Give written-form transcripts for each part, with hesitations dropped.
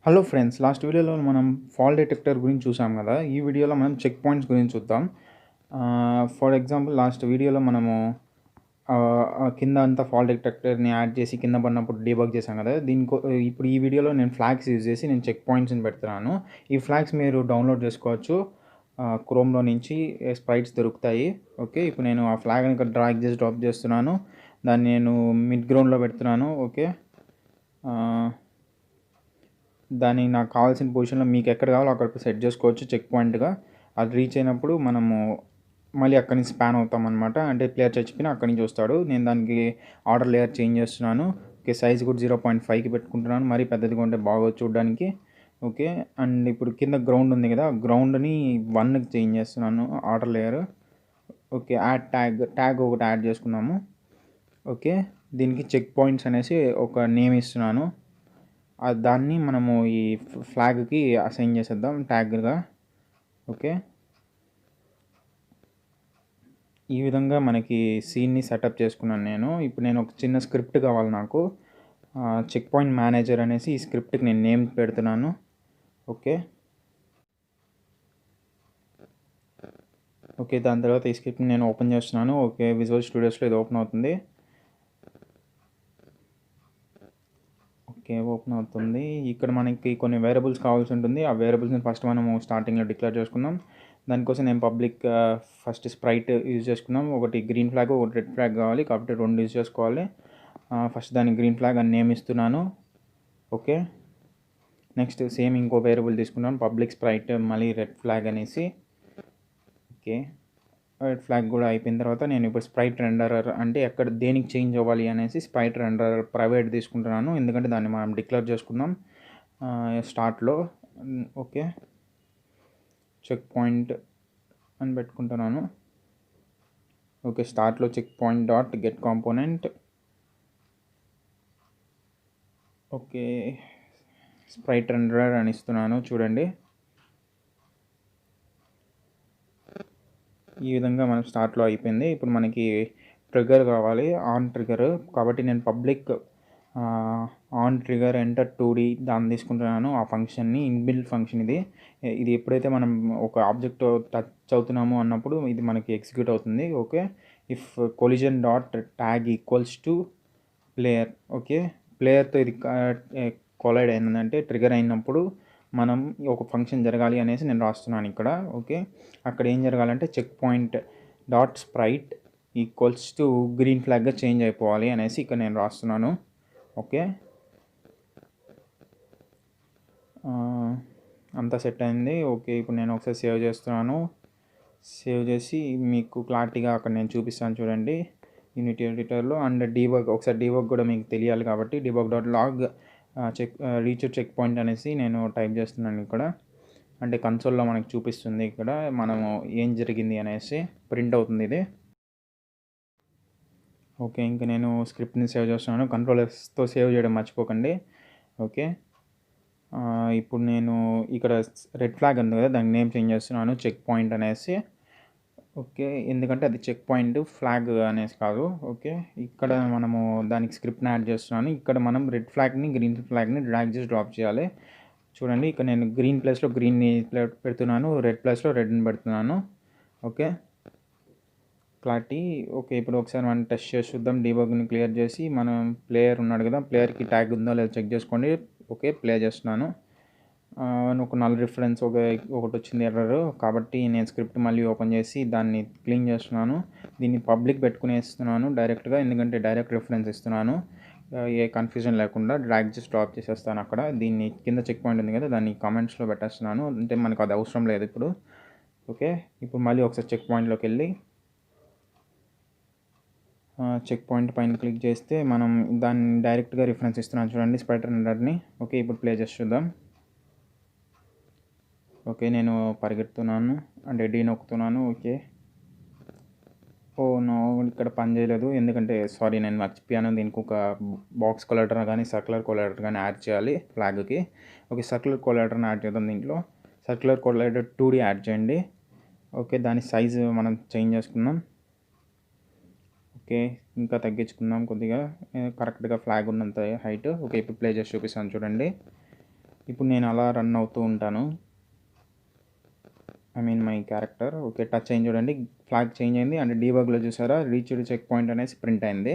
Hello friends, last వీడియోలో మనం fall detector గురించి చూసాం కదా. ఈ వీడియోలో మనం చెక్ పాయింట్స్ గురించి చూద్దాం. ఫర్ ఎగ్జాంపుల్ లాస్ట్ వీడియోలో మనము కింద అంతా ఫాల్ డిటెక్టర్ని యాడ్ చేసి కింద పడినప్పుడు డీబగ్ చేసాం కదా. ఇప్పుడు ఈ వీడియోలో నేను ఫ్లాగ్స్ యూజ్ చేసి నేను చెక్ పాయింట్స్ని పెడుతున్నాను. ఈ ఫ్లాగ్స్ మీరు డౌన్లోడ్ చేసుకోవచ్చు. క్రోమ్లో నుంచి స్ప్రైట్స్ దొరుకుతాయి. ఓకే, ఇప్పుడు నేను ఆ ఫ్లాగ్ని ఇక్కడ డ్రాగ్ చేసి డ్రాప్ చేస్తున్నాను. దాన్ని నేను మిడ్ గ్రౌండ్లో పెడుతున్నాను. ఓకే, దాన్ని నాకు కావాల్సిన పొజిషన్లో మీకు ఎక్కడ కావాలో అక్కడ సెట్ చేసుకోవచ్చు చెక్ పాయింట్గా. అది రీచ్ అయినప్పుడు మనము మళ్ళీ అక్కడి నుంచి స్పాన్ అవుతాం అనమాట. అంటే ప్లేయర్ చచ్చిపోయినా అక్కడి నుంచి వస్తాడు. నేను దానికి ఆర్డర్ లేయర్ చేంజ్ చేస్తున్నాను. ఓకే, సైజ్ కూడా 0.5కి పెట్టుకుంటున్నాను. మరీ పెద్దదిగా ఉంటే బాగోదు చూడడానికి. ఓకే, అండ్ ఇప్పుడు కింద గ్రౌండ్ ఉంది కదా, గ్రౌండ్ని 1కి చేంజ్ చేస్తున్నాను order layer. Okay, add tag ఒకటి యాడ్ చేసుకున్నాము. ఓకే, దీనికి చెక్ పాయింట్స్ అనేసి ఒక నేమ్ ఇస్తున్నాను. దాన్ని మనము ఈ ఫ్లాగ్కి అసైన్ చేసేద్దాం ట్యాగ్గా. ఓకే, ఈ విధంగా మనకి సీన్ని సెటప్ చేసుకున్నాను నేను. ఇప్పుడు నేను ఒక చిన్న స్క్రిప్ట్ కావాలి నాకు. చెక్ పాయింట్ మేనేజర్ అనేసి ఈ స్క్రిప్ట్కి నేను నేమ్ పెడుతున్నాను. ఓకే ఓకే దాని తర్వాత ఈ స్క్రిప్ట్ని నేను ఓపెన్ చేస్తున్నాను. ఓకే, విజువల్ స్టూడియోస్లో ఇది ఓపెన్ అవుతుంది. ఓకే, ఓపెన్ అవుతుంది. ఇక్కడ మనకి కొన్ని వేరియబుల్స్ కావాల్సి ఉంటుంది. ఆ వేరియబుల్స్ని ఫస్ట్ మనము స్టార్టింగ్లో డిక్లేర్ చేసుకుందాం. దానికోసం నేను పబ్లిక్ ఫస్ట్ స్ప్రైట్ యూజ్ చేసుకున్నాం. ఒకటి గ్రీన్ ఫ్లాగ్, ఒకటి రెడ్ ఫ్లాగ్ కావాలి కాబట్టి 2 యూజ్ చేసుకోవాలి. ఫస్ట్ దానికి గ్రీన్ ఫ్లాగ్ అని నేమ్ ఇస్తున్నాను. ఓకే, నెక్స్ట్ సేమ్ ఇంకో వేరియబుల్ తీసుకున్నాను, పబ్లిక్ స్ప్రైట్ మళ్ళీ రెడ్ ఫ్లాగ్ అనేసి. ఓకే, రెడ్ ఫ్లాగ్ కూడా అయిపోయిన తర్వాత నేను ఇప్పుడు స్ప్రైట్ రెండరర్ అంటే ఎక్కడ దేనికి చేంజ్ అవ్వాలి అనేసి స్ప్రైట్ రెండరర్ ప్రైవేట్ తీసుకుంటున్నాను. ఎందుకంటే దాన్ని మనం డిక్లేర్ చేసుకుందాం స్టార్ట్లో. ఓకే, చెక్ పాయింట్ అని పెట్టుకుంటున్నాను. ఓకే, స్టార్ట్లో checkpoint dot get component. Okay, sprite renderer అని ఇస్తున్నాను. చూడండి, ఈ విధంగా మనం స్టార్ట్లో అయిపోయింది. ఇప్పుడు మనకి ట్రిగర్ కావాలి, ఆన్ ట్రిగర్. కాబట్టి నేను public on trigger enter 2D దాన్ని తీసుకుంటున్నాను. ఆ ఫంక్షన్ని ఇన్బిల్ట్ ఫంక్షన్ ఇది ఎప్పుడైతే మనం ఒక ఆబ్జెక్ట్ టచ్ అవుతున్నామో అన్నప్పుడు ఇది మనకి ఎగ్జిక్యూట్ అవుతుంది. Okay, if collision dot tag equals to player. Okay, ప్లేయర్తో ఇది కొలైడ్ అయిందంటే ట్రిగర్ అయినప్పుడు మనం ఒక ఫంక్షన్ జరగాలి అనేసి నేను రాస్తున్నాను ఇక్కడ. ఓకే, అక్కడ ఏం జరగాలంటే checkpoint dot sprite equals to green ఫ్లాగ్గా చేంజ్ అయిపోవాలి అనేసి ఇక్కడ నేను రాస్తున్నాను. ఓకే, అంతా సెట్ అయింది. ఓకే, ఇప్పుడు నేను ఒకసారి సేవ్ చేస్తున్నాను. సేవ్ చేసి మీకు క్లారిటీగా అక్కడ నేను చూపిస్తాను చూడండి యూనిటీ ఎడిటర్లో. అండ్ ఒకసారి డీబగ్ కూడా మీకు తెలియాలి కాబట్టి debug dot log reach check point అనేసి నేను టైప్ చేస్తున్నాను ఇక్కడ. అంటే కన్సోల్లో మనకి చూపిస్తుంది ఇక్కడ మనము ఏం జరిగింది అనేసి ప్రింట్ అవుతుంది ఇది. ఓకే, ఇంకా నేను స్క్రిప్ట్ని సేవ్ చేస్తున్నాను. కంట్రోలర్స్తో సేవ్ చేయడం మర్చిపోకండి. ఓకే, ఇప్పుడు నేను ఇక్కడ రెడ్ ఫ్లాగ్ ఉంది కదా, దానికి నేమ్ చేంజ్ చేస్తున్నాను చెక్ పాయింట్ అనేసి. ఓకే, ఎందుకంటే అది చెక్ పాయింట్ ఫ్లాగ్ అనేసి కాదు. ఓకే, ఇక్కడ మనము దానికి స్క్రిప్ట్ని యాడ్ చేస్తున్నాను. ఇక్కడ మనం రెడ్ ఫ్లాగ్ని గ్రీన్ ఫ్లాగ్ని డ్రాగ్ చేసి డ్రాప్ చేయాలి. చూడండి, ఇక్కడ నేను గ్రీన్ ప్లేస్లో గ్రీన్ని పెడుతున్నాను, రెడ్ ప్లేస్లో రెడ్ని పెడుతున్నాను. Okay, clarity. ఓకే, ఇప్పుడు ఒకసారి మనం టెస్ట్ చేసి చూద్దాం. డీబగ్ని క్లియర్ చేసి మనం ప్లేయర్ ఉన్నాడు కదా, ప్లేయర్కి ట్యాగ్ ఉందో లేదో చెక్ చేసుకోండి. ఓకే, ప్లే చేస్తున్నాను. ఒక నల్ రిఫరెన్స్ ఒకటి వచ్చింది ఎర్రర్. కాబట్టి నేను స్క్రిప్ట్ మళ్ళీ ఓపెన్ చేసి దాన్ని క్లీన్ చేస్తున్నాను. దీన్ని పబ్లిక్ పెట్టుకునేస్తున్నాను డైరెక్ట్గా, ఎందుకంటే డైరెక్ట్ రిఫరెన్స్ ఇస్తున్నాను. ఏ కన్ఫ్యూజన్ లేకుండా డ్రాగ్ చేసి డ్రాప్ చేసేస్తాను అక్కడ. దీన్ని కింద చెక్ పాయింట్ ఉంది కదా, దాన్ని కామెంట్స్లో పెట్టేస్తున్నాను. అంటే మనకు అది అవసరం లేదు ఇప్పుడు. ఓకే, ఇప్పుడు మళ్ళీ ఒకసారి చెక్ పాయింట్లోకి వెళ్ళి చెక్ పాయింట్ పైన క్లిక్ చేస్తే మనం దాన్ని డైరెక్ట్గా రిఫరెన్స్ ఇస్తున్నాను చూడండి, స్ప్రైట్ రెండర్ని. ఓకే, ఇప్పుడు ప్లే చేసి చూద్దాం. ఓకే, నేను పరిగెడుతున్నాను అంటే డీ నొక్కుతున్నాను. ఓకే, నో, ఇక్కడ పని చేయలేదు. ఎందుకంటే సారీ, నేను మర్చిపోయాను. దీనికి ఒక బాక్స్ కొలెక్టర్ కానీ సర్క్యులర్ కొలెక్టర్ కానీ యాడ్ చేయాలి ఫ్లాగ్కి. ఓకే, సర్క్యులర్ కొలెక్టర్ని యాడ్ చేద్దాం దీంట్లో. సర్క్యులర్ కొలెక్టర్ 2D యాడ్ చేయండి. ఓకే, దాని సైజు మనం చేంజ్ చేసుకుందాం. ఓకే, ఇంకా తగ్గించుకుందాం కొద్దిగా, కరెక్ట్గా ఫ్లాగ్ ఉన్నంత హైట్. ఓకే, ఇప్పుడు ప్లే చేసి చూపిస్తాను చూడండి. ఇప్పుడు నేను అలా రన్ అవుతూ ఉంటాను. I mean my character. Okay, touch అయింది చూడండి, ఫ్లాగ్ చేంజ్ అయింది. అండ్ డీబగ్లో చూసారా రీచ్డ్ చెక్ పాయింట్ అనేసి ప్రింట్ అయింది.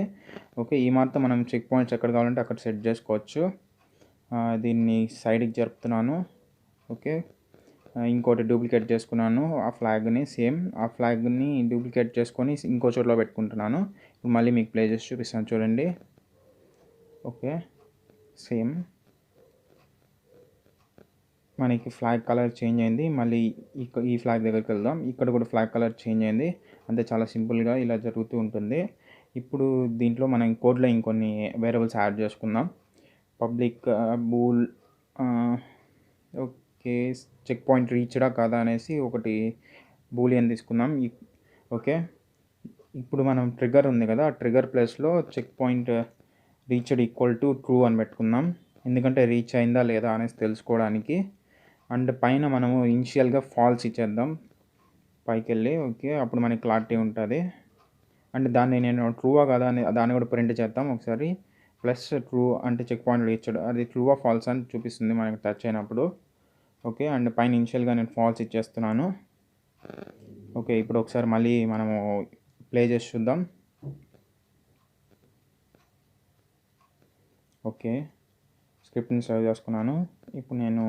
ఓకే, ఈ మాత్రం మనం చెక్ పాయింట్స్ ఎక్కడ కావాలంటే అక్కడ సెట్ చేసుకోవచ్చు. దీన్ని సైడ్కి జరుపుతున్నాను. ఓకే, ఇంకోటి డూప్లికేట్ చేసుకున్నాను ఆ ఫ్లాగ్ని. సేమ్ ఆ ఫ్లాగ్ని డూప్లికేట్ చేసుకొని ఇంకో చోట్లో పెట్టుకుంటున్నాను. ఇప్పుడు మళ్ళీ మీకు ప్లే చేసి చూపిస్తాను చూడండి. ఓకే, సేమ్ మనకి ఫ్లాగ్ కలర్ చేంజ్ అయింది. మళ్ళీ ఈ ఫ్లాగ్ దగ్గరికి వెళ్దాం. ఇక్కడ కూడా ఫ్లాగ్ కలర్ చేంజ్ అయింది. అంతే, చాలా సింపుల్గా ఇలా జరుగుతూ ఉంటుంది. ఇప్పుడు దీంట్లో మనం కోడ్లో ఇంకొన్ని వేరియబుల్స్ యాడ్ చేసుకుందాం. Public bool, okay, checkpoint రీచ్డా కాదా అనేసి ఒకటి బూలియన్ తీసుకుందాం. ఓకే, ఇప్పుడు మనం ట్రిగ్గర్ ఉంది కదా, ఆ ట్రిగ్గర్ ప్లేస్లో check point reached equal to true అని పెట్టుకుందాం. ఎందుకంటే రీచ్ అయిందా లేదా అనేసి తెలుసుకోవడానికి. అండ్ పైన మనము ఇనిషియల్గా ఫాల్స్ ఇచ్చేద్దాం పైకి వెళ్ళి. ఓకే, అప్పుడు మనకి క్లారిటీ ఉంటుంది. అండ్ దాన్ని నేను ట్రూవా కదా అని దాన్ని కూడా ప్రింట్ చేద్దాం ఒకసారి. ప్లస్ ట్రూ అంటే చెక్ పాయింట్ రీచ్డ్, అది ట్రూవా ఫాల్స్ అని చూపిస్తుంది మనకి టచ్ అయినప్పుడు. ఓకే, అండ్ పైన ఇనిషియల్గా నేను ఫాల్స్ ఇచ్చేస్తున్నాను. ఓకే, ఇప్పుడు ఒకసారి మళ్ళీ మనము ప్లే చేసి చూద్దాం. ఓకే, స్క్రిప్ట్ని సేవ్ చేసుకున్నాను. ఇప్పుడు నేను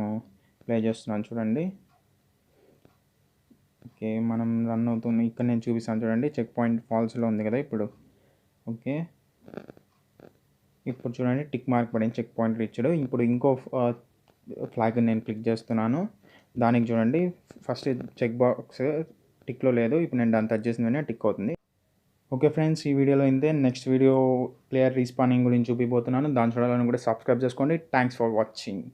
ప్లే చేస్తున్నాను చూడండి. ఓకే, మనం రన్ అవుతుంది. ఇక్కడ నేను చూపిస్తాను చూడండి, చెక్ పాయింట్ ఫాల్స్లో ఉంది కదా ఇప్పుడు. ఓకే, ఇప్పుడు చూడండి టిక్ మార్క్ పడింది, చెక్ పాయింట్ రీచ్డ్. ఇప్పుడు ఇంకో ఫ్లాగ్ నేను క్లిక్ చేస్తున్నాను. దానికి చూడండి ఫస్ట్ చెక్ బాక్స్ టిక్లో లేదు, ఇప్పుడు నేను దాన్ని టచ్ చేసిన వెంటనే టిక్ అవుతుంది. ఓకే ఫ్రెండ్స్, ఈ వీడియోలో ఇంతే. నెక్స్ట్ వీడియో ప్లేయర్ రీస్పానింగ్ గురించి చూపిపోతున్నాను. దాని చూడాలని కూడా సబ్స్క్రైబ్ చేసుకోండి. Thanks for watching.